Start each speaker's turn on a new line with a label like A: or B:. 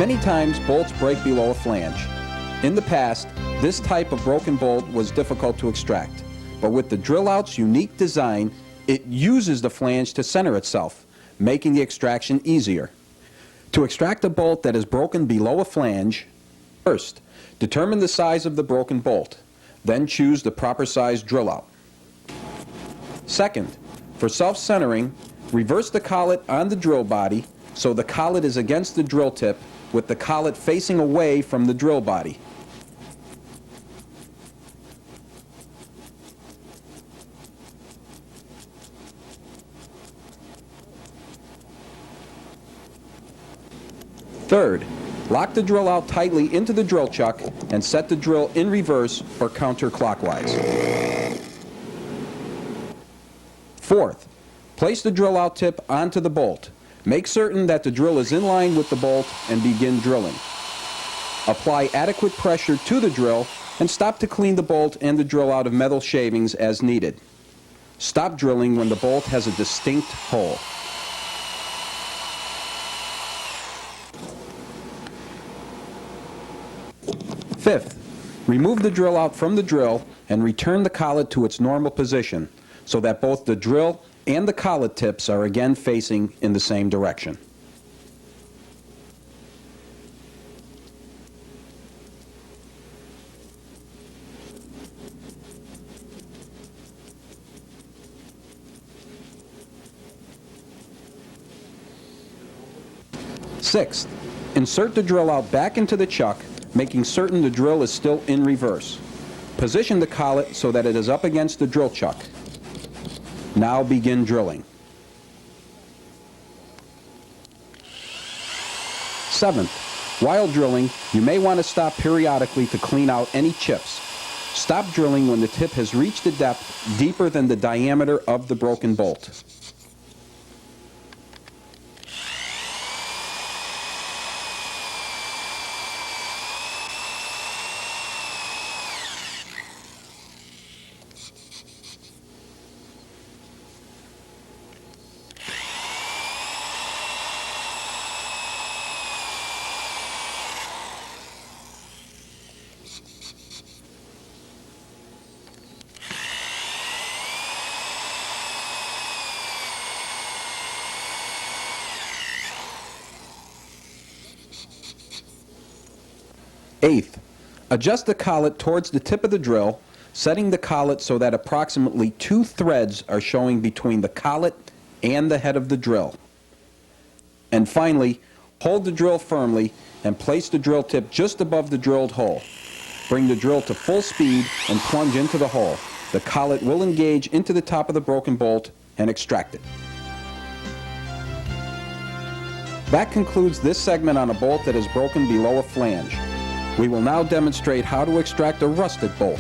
A: Many times bolts break below a flange. In the past, this type of broken bolt was difficult to extract, but with the drill out's unique design, it uses the flange to center itself, making the extraction easier. To extract a bolt that is broken below a flange, first, determine the size of the broken bolt, then choose the proper size drill out. Second, for self-centering, reverse the collet on the drill body so the collet is against the drill tip with the collet facing away from the drill body. Third, lock the drill out tightly into the drill chuck and set the drill in reverse or counterclockwise. Fourth, place the drill out tip onto the bolt. Make certain that the drill is in line with the bolt and begin drilling. Apply adequate pressure to the drill and stop to clean the bolt and the drill out of metal shavings as needed. Stop drilling when the bolt has a distinct hole. Fifth, remove the drill out from the drill and return the collet to its normal position so that both the drill and the collet tips are again facing in the same direction. Sixth, insert the drill out back into the chuck, making certain the drill is still in reverse. Position the collet so that it is up against the drill chuck. Now begin drilling. Seventh, while drilling, you may want to stop periodically to clean out any chips. Stop drilling when the tip has reached a depth deeper than the diameter of the broken bolt. Eighth, adjust the collet towards the tip of the drill, setting the collet so that approximately 2 threads are showing between the collet and the head of the drill. And finally, hold the drill firmly and place the drill tip just above the drilled hole. Bring the drill to full speed and plunge into the hole. The collet will engage into the top of the broken bolt and extract it. That concludes this segment on a bolt that is broken below a flange. We will now demonstrate how to extract a rusted bolt.